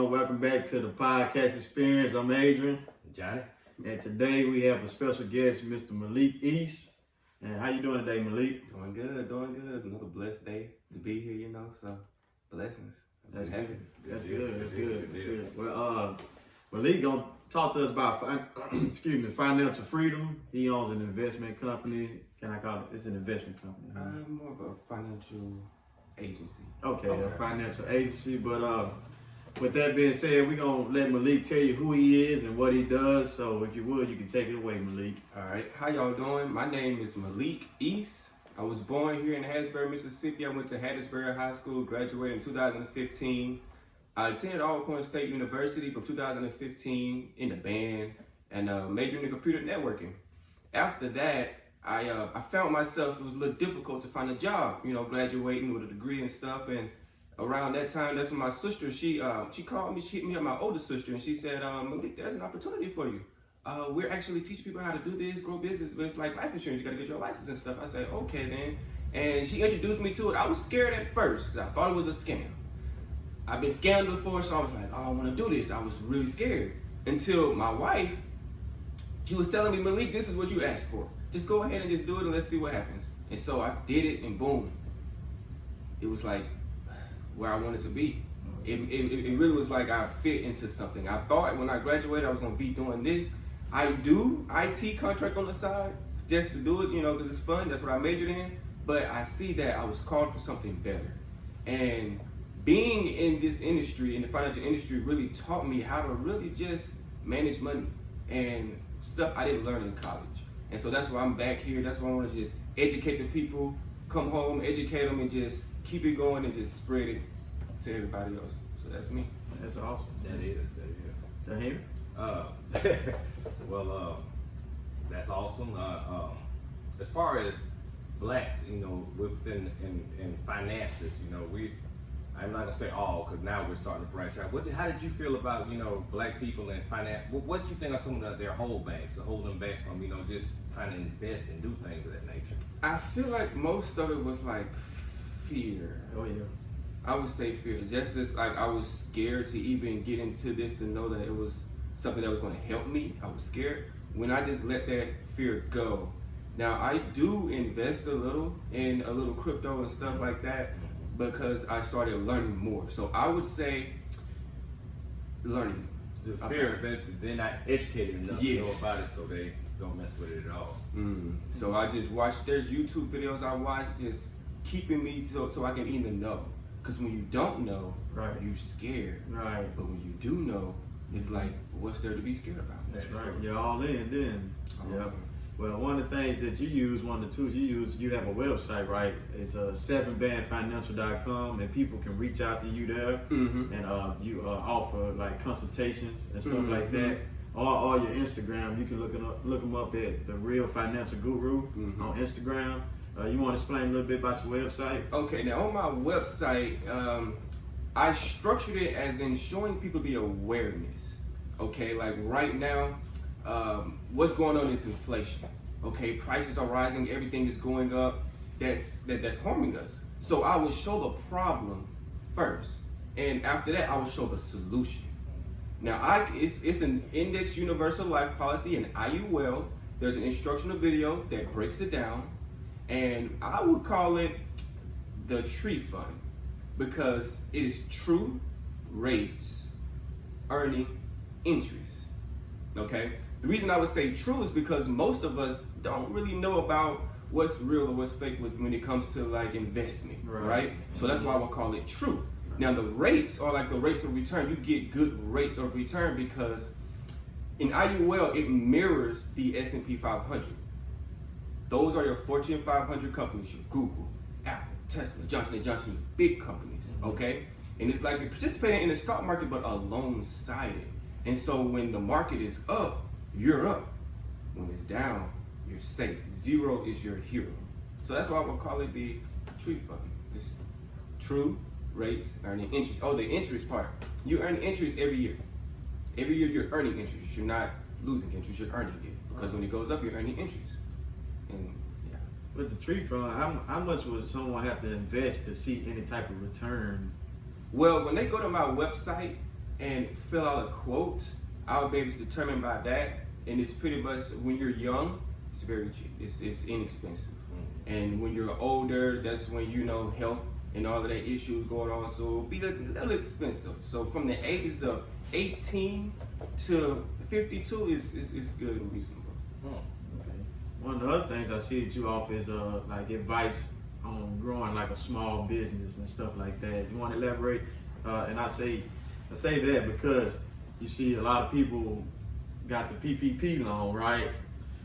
everyone? Welcome back to the podcast experience. I'm Adrian. Johnny. And today we have a special guest, Mr. Malik East. And how you doing today, Malik? Doing good. It's another blessed day to be here, so blessings. That's good. Well, Malik gonna talk to us about financial freedom. He owns an investment company. Can I call it? It's an investment company. More of a financial agency. Okay, a financial agency. But with that being said, we're gonna let Malik tell you who he is and what he does. So if you would, you can take it away, Malik. All right. How y'all doing? My name is Malik East. I was born here in Hattiesburg, Mississippi. I went to Hattiesburg High School, graduated in 2015. I attended Alcorn State University from 2015 in the band and majored in computer networking. After that, I found myself, it was a little difficult to find a job, graduating with a degree and stuff. And around that time, that's when my sister, she called me, she hit me up, my older sister, and she said, Malik, there's an opportunity for you. We're actually teaching people how to do this, grow business, but it's like life insurance. You got to get your license and stuff. I said, okay then. And she introduced me to it. I was scared at first because I thought it was a scam. I've been scammed before, so I was like, oh, I want to do this. I was really scared until my wife, she was telling me, Malik, this is what you asked for. Just go ahead and just do it and let's see what happens. And so I did it and boom. It was like where I wanted to be. It really was like I fit into something. I thought when I graduated I was going to be doing this. I do IT contract on the side just to do it, because it's fun. That's what I majored in. But I see that I was called for something better. And being in this industry, in the financial industry, really taught me how to really just manage money and stuff I didn't learn in college. And so that's why I'm back here. That's why I want to just educate the people, come home, educate them, and just keep it going and just spread it to everybody else. So that's me. That's awesome. That is. Jaheim? That's awesome. As far as blacks, within in finances, I'm not gonna say all, because now we're starting to branch out. How did you feel about black people in finance? What do you think are some of their holdbacks to hold them back from just trying to invest and do things of that nature? I feel like most of it was like fear. Oh yeah. I would say fear. Just as like I was scared to even get into this, to know that it was something that was going to help me. I was scared. When I just let that fear go. Now I do invest a little in a little crypto and stuff like that because I started learning more. So I would say learning. The fear that they're not educated enough to know about it, so they don't mess with it at all. So I just watch, there's YouTube videos I watch just keeping me so I can even know. Because when you don't know, right, you're scared. Right. But when you do know, it's like, what's there to be scared about? That's right. You're all in then. Yeah. Well, one of the things that you use, one of the tools you use, you have a website, right? It's 7bandfinancial.com, and people can reach out to you there, and you offer like consultations and stuff like that. Or your Instagram, you can look them up at The Real Financial Guru on Instagram. You want to explain a little bit about your website? Okay, now on my website, I structured it as in showing people the awareness. Okay, like right now, what's going on is inflation. Okay, prices are rising, everything is going up. That's harming us. So I will show the problem first, and after that, I will show the solution. Now, it's an Index Universal Life Policy, an IUL. There's an instructional video that breaks it down, and I would call it the tree fund because it is true rates earning interest. Okay. The reason I would say true is because most of us don't really know about what's real or what's fake when it comes to like investment, right? So that's why I would call it true. Now the rates are like the rates of return. You get good rates of return because in IUL it mirrors the S&P 500. Those are your Fortune 500 companies, your Google, Apple, Tesla, Johnson & Johnson, big companies, okay? And it's like you're participating in the stock market but alongside it. And so when the market is up, you're up. When it's down, you're safe. Zero is your hero. So that's why I would call it the tree fund. It's true rates earning interest. Oh, the interest part. You earn interest every year. Every year you're earning interest. You're not losing interest, you're earning it. Because when it goes up, you're earning interest. And yeah. With the tree fund, how much would someone have to invest to see any type of return? Well, when they go to my website and fill out a quote, I'll be able to determine by that. And it's pretty much, when you're young, it's very cheap. It's inexpensive. And when you're older, that's when you know health and all of that issues going on. So it'll be a little expensive. So from the ages of 18 to 52 is good and reasonable. Okay. One of the other things I see that you offer is like advice on growing like a small business and stuff like that. You want to elaborate? And I say that because you see a lot of people got the PPP loan, right?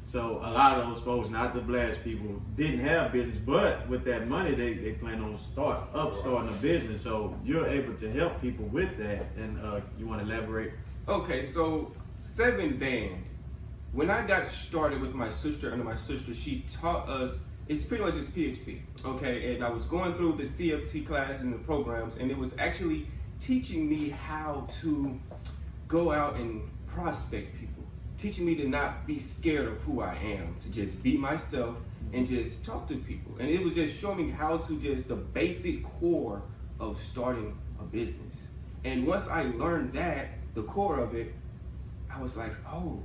So a lot of those folks, not the blast people, didn't have business, but with that money, they plan on starting a business. So you're able to help people with that. And you want to elaborate? Okay, so 7 Band. When I got started with my sister, she taught us, it's pretty much just PHP, okay? And I was going through the CFT class and the programs, and it was actually teaching me how to go out and prospect people, teaching me to not be scared of who I am, to just be myself and just talk to people. And it was just showing me how to just the basic core of starting a business. And once I learned that, the core of it, I was like, oh,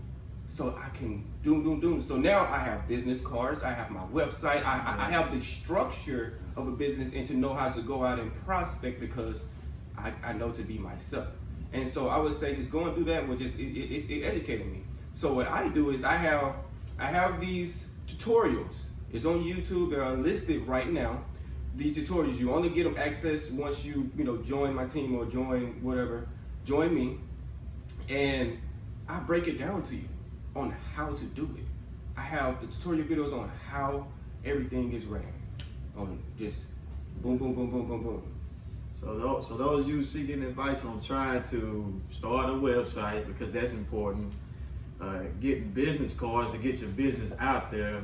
so I can do. So now I have business cards, I have my website, I have the structure of a business, and to know how to go out and prospect because I know to be myself. And so I would say just going through that was just, it educated me. So what I do is I have these tutorials. It's on YouTube, they're unlisted right now. These tutorials, you only get them access once you join my team or join me. And I break it down to you on how to do it. I have the tutorial videos on how everything is ran. On just boom, boom, boom, boom, boom, boom. So those of you seeking advice on trying to start a website, because that's important, getting business cards to get your business out there,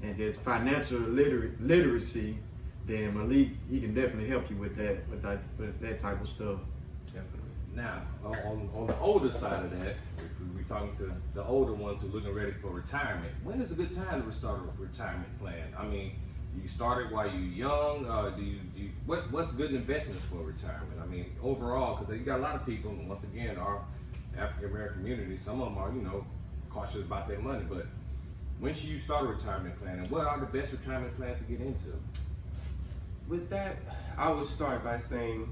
and just financial literacy, then Malik, he can definitely help you with that type of stuff. Definitely. Now, on the older side of that, if we're talking to the older ones who are looking ready for retirement, when is a good time to start a retirement plan? I mean, you started while you're young. What's good investments for retirement? I mean, overall, because you got a lot of people, and once again, our African American community, some of them are, cautious about their money. But when should you start a retirement plan, and what are the best retirement plans to get into? With that, I would start by saying,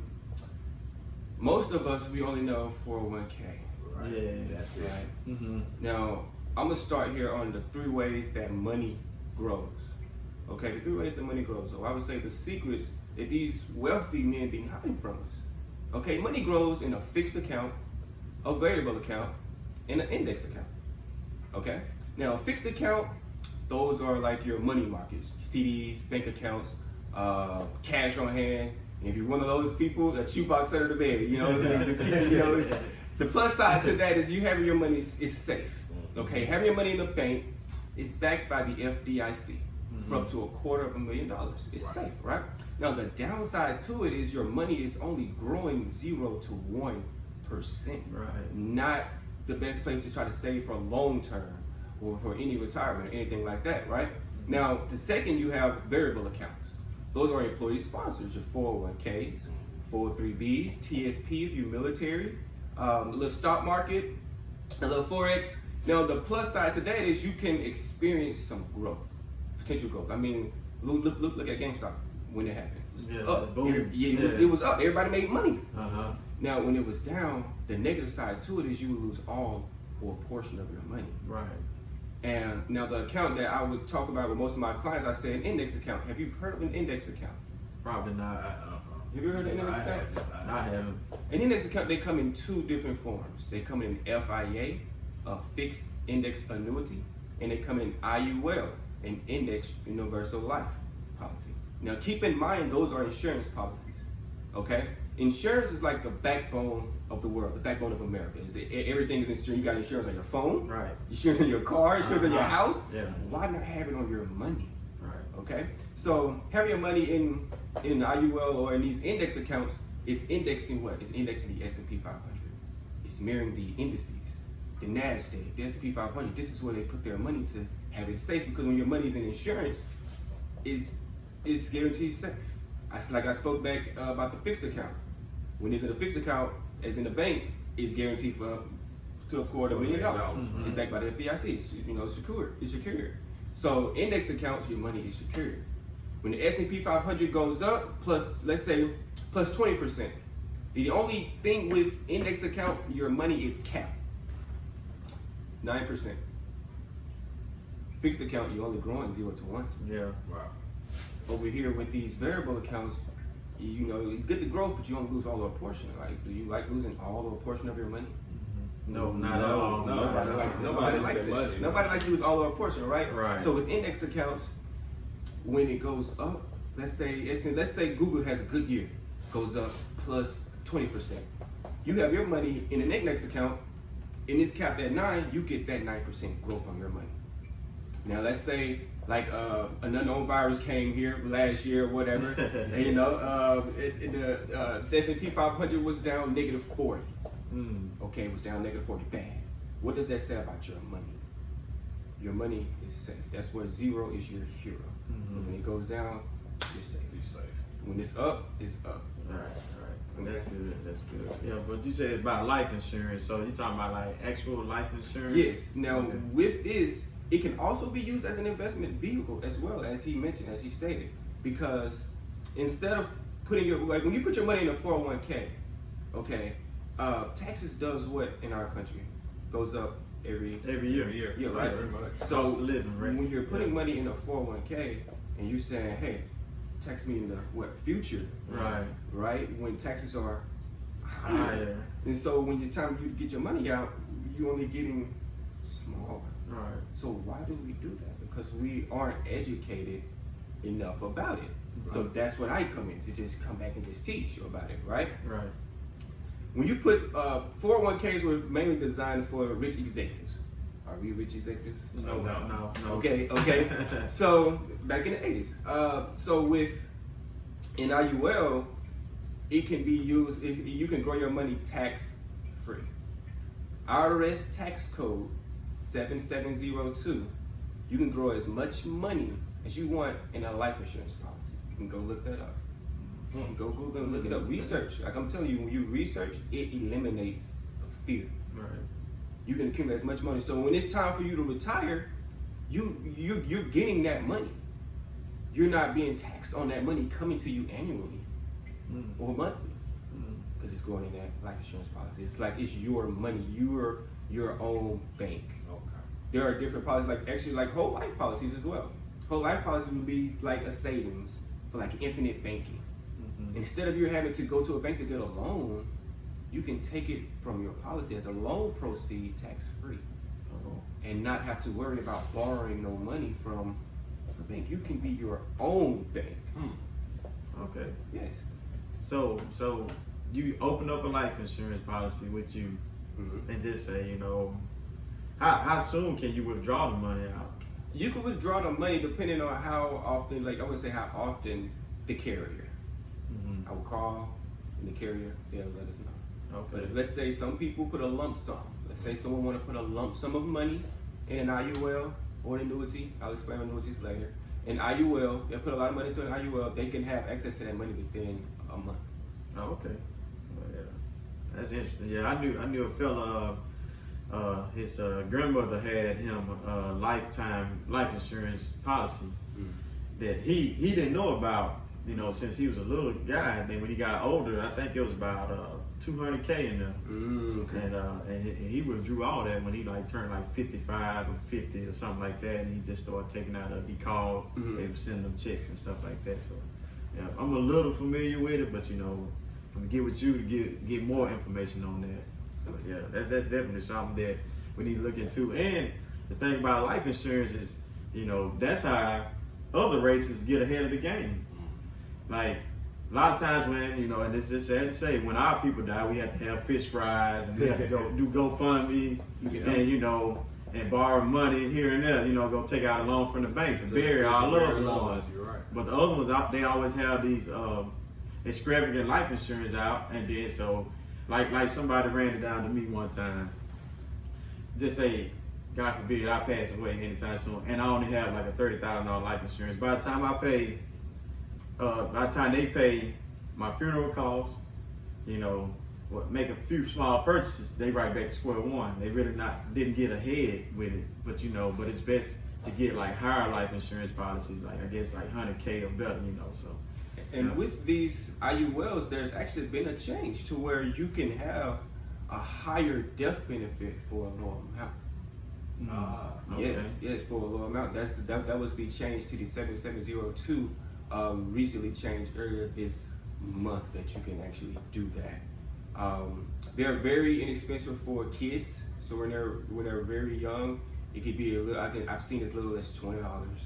most of us, we only know 401k. Right. Yeah, that's it. Right? Mm-hmm. Now, I'm gonna start here on the 3 ways that money grows. Okay, the 3 ways that money grows. So I would say the secrets that these wealthy men been hiding from us. Okay, money grows in a fixed account, a variable account, and an index account. Okay, now a fixed account, those are like your money markets, CDs, bank accounts, cash on hand. And if you're one of those people, a shoebox under the bed, the plus side to that is you having your money is safe. Okay, having your money in the bank is backed by the FDIC for up to $250,000. It's safe, right? Now the downside to it is your money is only growing 0 to 1%. Right. Not the best place to try to save for long term or for any retirement or anything like that, right? Now the second, you have variable accounts. Those are employee sponsors, your 401ks, 403bs, TSP if you're military, a little stock market, a little Forex. Now the plus side to that is you can experience some growth, potential growth. I mean, look at GameStop when it happened. It was up. Boom. It was up. Everybody made money. Uh-huh. Now when it was down, the negative side to it is you would lose all or a portion of your money. Right. And now the account that I would talk about with most of my clients, I say an index account. Have you heard of an index account? Probably not. Have you heard of an index account? I haven't. An index account, they come in 2 different forms. They come in FIA, a fixed index annuity, and they come in IUL, an index universal life policy. Now keep in mind, those are insurance policies, okay? Insurance is like the backbone of the world, the backbone of America. Everything is insurance. You got insurance on your phone, Right. insurance on your car, insurance on your house. Yeah. Why not have it on your money? Right. Okay, so having your money in IUL or in these index accounts is indexing what? It's indexing the S&P 500. It's mirroring the indices, the NASDAQ, the S&P 500. This is where they put their money to have it safe, because when your money is in insurance, it's guaranteed safe. I spoke back about the fixed account. When it's in a fixed account, as in the bank, is guaranteed for up to $250,000. It's backed by the FDIC. It's secure. It's secured. So index accounts, your money is secured. When the S&P 500 goes up, let's say plus 20%. The only thing with index account, your money is capped. 9%. Fixed account, you're only growing 0 to 1. Yeah. Wow. Over here with these variable accounts, you get the growth, but you don't lose all or a portion. Like, do you like losing all or a portion of your money? No, not at all. Nobody likes it. money. Nobody likes to lose all or a portion, right? Right. So with index accounts, when it goes up, let's say Google has a good year, goes up plus 20%. You have your money in an index account, and it's capped at 9. You get that 9% growth on your money. Now let's say like an unknown virus came here last year or whatever, and the S&P 500 was down -40. Okay, it was down -40. Bad. What does that say about your money? Your money is safe. That's where 0 is your hero. So when it goes down, you're safe. You're safe. When it's up, it's up. All right. That's good. That's good. Yeah, but you said about life insurance. So you talking about like actual life insurance? Yes. Now with this, it can also be used as an investment vehicle as well, as he mentioned, as he stated, because instead of putting when you put your money in a 401k, okay, taxes does what in our country? Goes up every year. Yeah, right. Very much. So Cost of living, right? when you're putting money in a 401k and you're saying, hey, tax me in the future, right? When taxes are higher, and so when it's time for you to get your money out, you're only getting smaller. Right. So why do we do that? Because we aren't educated enough about it. Right. So that's what I come in to just come back and just teach you about it, right? Right. When you put 401ks were mainly designed for rich executives. Are we rich executives? No. Okay. So back in the 80s. So with an IUL, it can be used. You can grow your money tax free. IRS tax code 7702. You can grow as much money as you want in a life insurance policy. You can go look that up. Go Google and look it up. Research. Like I'm telling you, when you research, it eliminates the fear. Right. You can accumulate as much money. So when it's time for you to retire, you're getting that money. You're not being taxed on that money coming to you annually or monthly, because it's going in that life insurance policy. It's like it's your money. You're your own bank. Okay. There are different policies, like whole life policies as well. Whole life policy would be like a savings for like infinite banking. Instead of you having to go to a bank to get a loan, you can take it from your policy as a loan proceed tax free, and not have to worry about borrowing no money from the bank. You can be your own bank. Okay. Yes. So you open up a life insurance policy with you, and just say, how soon can you withdraw the money out? You can withdraw the money depending on how often. Like I would say, how often the carrier. I will call and the carrier, they'll let us know. Okay. But if, let's say some people put a lump sum. Let's say someone want to put a lump sum of money in an IUL or an annuity. I'll explain annuities later. An IUL, they put a lot of money into an IUL. They can have access to that money within a month. Oh, okay. Well, yeah, that's interesting. Yeah, I knew a fella. His grandmother had him a lifetime life insurance policy that he didn't know about. Since he was a little guy, and then when he got older, I think it was about $200K in there, and he withdrew all that when he turned 55 or 50 or something like that, and he just started taking out. He called, they were sending them checks and stuff like that. So, yeah, I'm a little familiar with it, but I'm gonna get with you to get more information on that. So yeah, that's definitely something that we need to look into. And the thing about life insurance is, that's how other races get ahead of the game. Like a lot of times when, and it's just sad to say, when our people die, we have to have fish fries and we have to go do GoFundMe's and, and borrow money here and there, go take out a loan from the bank to bury our loved ones. Right. But the other ones, they always have these extravagant life insurance out, and then so, like somebody ran it down to me one time, just say, God forbid, I pass away anytime soon, and I only have like a $30,000 life insurance. By the time by the time they pay my funeral costs, make a few small purchases, they right back to square one. They really didn't get ahead with it, but but it's best to get like higher life insurance policies, like I guess like 100K or better, so. And with these IULs, there's actually been a change to where you can have a higher death benefit for a low amount. Okay. Yes, for a low amount. That was the change to the 7702. Recently changed earlier this month that you can actually do that. They're very inexpensive for kids. So when they're very young, it could be I've seen as little as $20.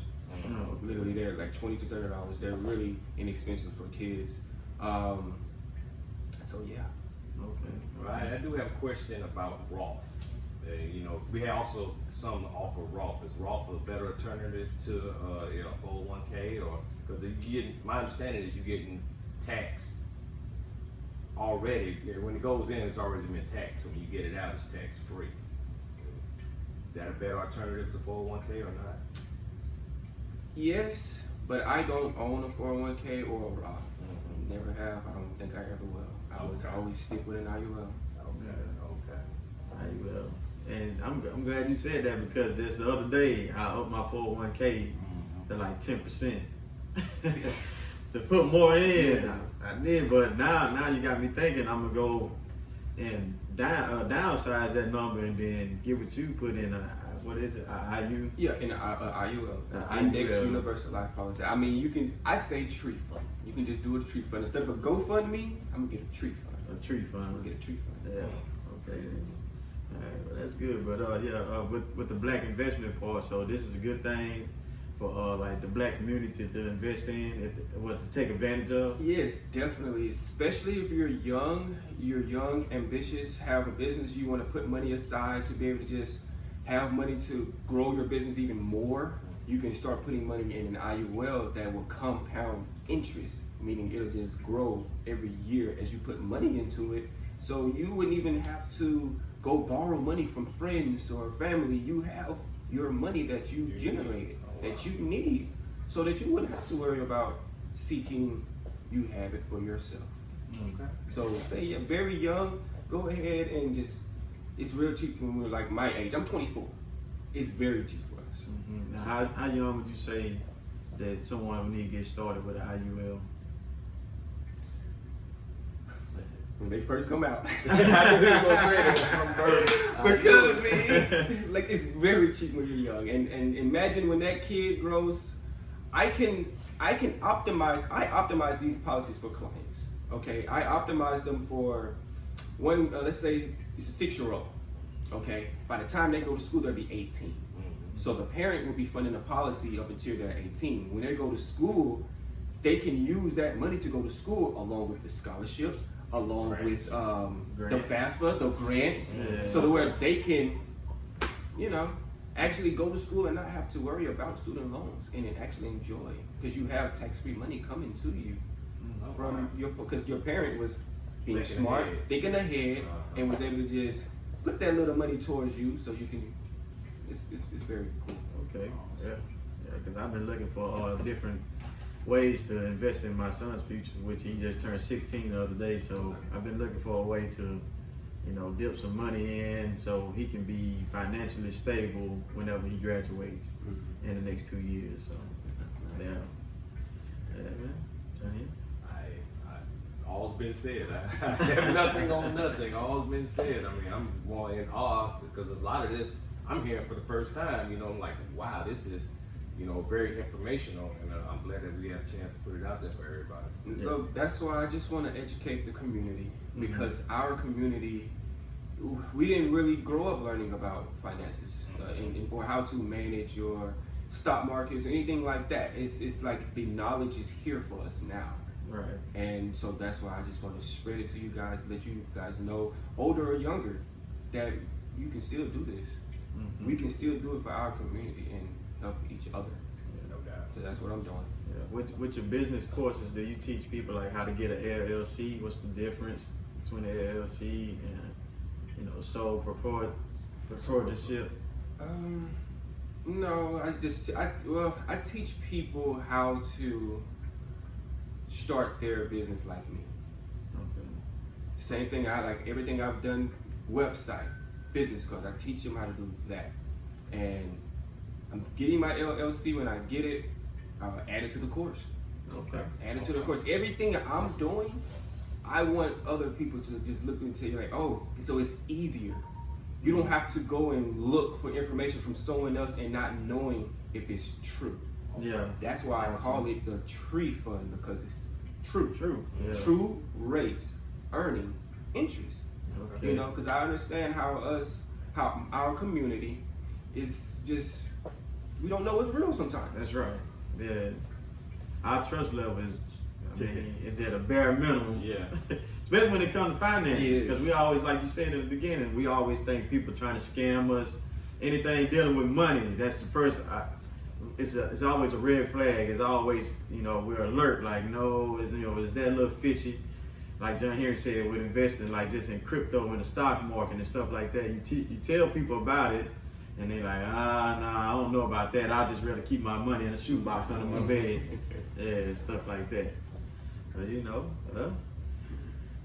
Literally, they're like $20 to $30. They're really inexpensive for kids. So yeah. Okay. Right. I do have a question about Roth. We have also some offer Roth. Is Roth a better alternative to a 401k, or because my understanding is you're getting taxed already. When it goes in, it's already been taxed. So when you get it out, it's tax free. Is that a better alternative to 401k or not? Yes, but I don't own a 401k or a Roth. Never have. I don't think I ever will. I always stick with an IUL. Okay. IUL. And I'm glad you said that, because just the other day I upped my 401k to like 10% to put more in. I did, but now you got me thinking I'm gonna go and downsize that number and then get what you put in. What is it? IU? Yeah, in IUL, Index Universal Life Policy. I mean, I say tree fund. You can just do a tree fund instead of a GoFundMe. I'm gonna get a tree fund. A tree fund. I'm gonna get a tree fund. Yeah. Okay. All right, well, that's good. But with the black investment part, so this is a good thing for like the black community to invest in, to take advantage of. Yes, definitely. Especially if you're young, ambitious, have a business, you want to put money aside to be able to just have money to grow your business even more. You can start putting money in an IUL that will compound interest, meaning it'll just grow every year as you put money into it. So you wouldn't even have to go borrow money from friends or family. You have your money that you generated, that you need, so that you wouldn't have to worry about seeking. You have it for yourself. Okay. So say you're very young, go ahead and it's real cheap when we're like my age. I'm 24. It's very cheap for us. Now, how young would you say that someone would need to get started with an IUL? When they first come out. I knew you were gonna say that from birth. Because like it's very cheap when you're young. And imagine when that kid grows, I optimize these policies for clients. Okay, I optimize them for one. Let's say it's a 6-year-old. Okay, by the time they go to school, they'll be 18. So the parent will be funding a policy up until they're 18. When they go to school, they can use that money to go to school along with the scholarships, along with the FAFSA, the grants, so that where they can, actually go to school and not have to worry about student loans and actually enjoy, because you have tax-free money coming to you from because your parent was being smart, thinking ahead, and was able to just put that little money towards you, so you can. It's very cool. Okay. Yeah. Because I've been looking for different ways to invest in my son's future, which he just turned 16 the other day. So I've been looking for a way to, dip some money in so he can be financially stable whenever he graduates in the next 2 years. So yeah, man. Johnny? All's been said. I have nothing on nothing. All's been said. I mean, I'm more in awe because there's a lot of this I'm hearing for the first time. I'm like, wow, this is, very informational, and I'm glad that we had a chance to put it out there for everybody. So that's why I just want to educate the community, because our community, we didn't really grow up learning about finances or how to manage your stock markets or anything like that. It's like the knowledge is here for us now. Right. And so that's why I just want to spread it to you guys, let you guys know, older or younger, that you can still do this. We can still do it for our community and help each other. Yeah, no doubt. So that's what I'm doing. Yeah. With your business courses, do you teach people like how to get an LLC? What's the difference between an LLC and sole proprietorship? No, I teach people how to start their business like me. Okay. Same thing. I like everything I've done. Website, business cards. I teach them how to do that, and I'm getting my LLC. When I get it, I'll add it to the course. Okay. Add it to the course. Everything I'm doing, I want other people to just look and say like, oh, so it's easier. You don't have to go and look for information from someone else and not knowing if it's true. Yeah. That's why I call it the tree fund, because it's true. True. Yeah. True rates earning interest. Okay. You know, because I understand how our community is just, we don't know what's real sometimes. That's right. Yeah. Our trust level is, I mean, is at a bare minimum. Yeah. Especially when it comes to finances. Yes. Because we always, like you said in the beginning, we always think people trying to scam us. Anything dealing with money, that's the first, it's always a red flag. It's always, you know, we're alert, like, no, is that a little fishy? Like John Henry said, with investing, like just in crypto and the stock market and stuff like that, you tell people about it, and they're like, nah, I don't know about that. I'd just rather keep my money in a shoebox under my bed, yeah, stuff like that. But you know,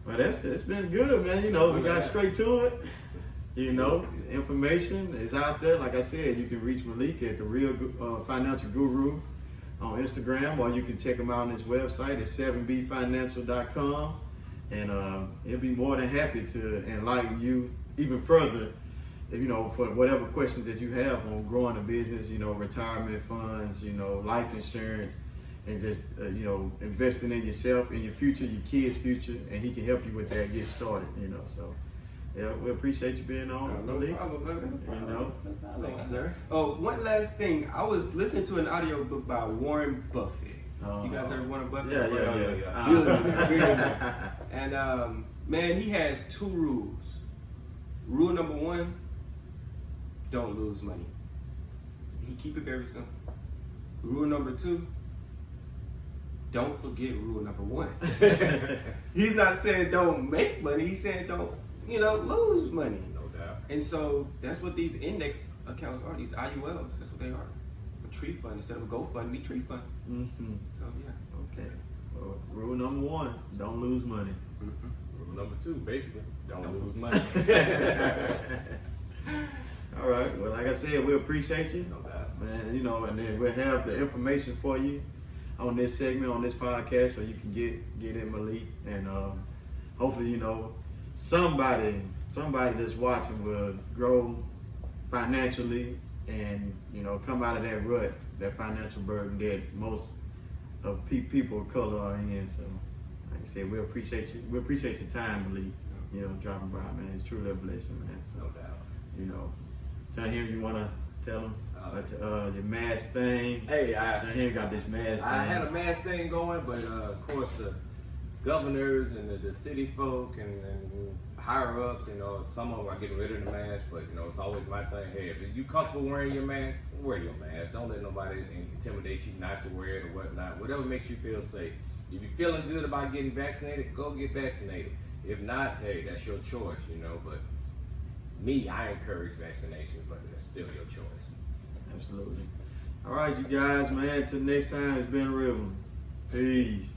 well, it's been good, man. You know, we got straight to it. You know, information is out there. Like I said, you can reach Malik at the Real Financial Guru on Instagram, or you can check him out on his website at 7bfinancial.com. And he'll be more than happy to enlighten you even further, you know, for whatever questions that you have on growing a business, you know, retirement funds, you know, life insurance, and just, you know, investing in yourself, in your future, your kids' future, and he can help you with that, get started, you know. So, yeah, we appreciate you being on. No problem, man. You know. Thank you, sir. Oh, one last thing. I was listening to an audio book by Warren Buffett. You guys ever Warren Buffett? Yeah. And man, he has 2 rules. Rule number 1, don't lose money. He keep it very simple. Rule number 2, don't forget rule number 1. He's not saying don't make money. He's saying don't, you know, lose money. No doubt. And so that's what these index accounts are. These IULs. That's what they are. A tree fund instead of a GoFundMe tree fund. Mm-hmm. So yeah. Okay. Well, rule number 1, don't lose money. Rule number 2, basically, don't lose money. All right. Well, like I said, we appreciate you. No doubt. Man, you know, and then we'll have the information for you on this segment, on this podcast, so you can get in Malik, and hopefully, you know, somebody that's watching will grow financially, and you know, come out of that rut, that financial burden that most of people of color are in. So, like I said, we appreciate you. We appreciate your time, Malik. You know, dropping by, man. It's truly a blessing, man. So, No doubt. you know, John Henry, you want to tell them about your mask thing? Hey, John Henry got this mask thing. I had a mask thing going, but of course the governors and the city folk and higher ups, you know, some of them are getting rid of the mask, but you know, it's always my thing. Hey, if you comfortable wearing your mask, wear your mask. Don't let nobody intimidate you not to wear it or whatnot. Whatever makes you feel safe. If you're feeling good about getting vaccinated, go get vaccinated. If not, hey, that's your choice, you know. But me, I encourage vaccination, but it's still your choice. Absolutely. All right, you guys, man. Till next time, it's been a real one. Peace.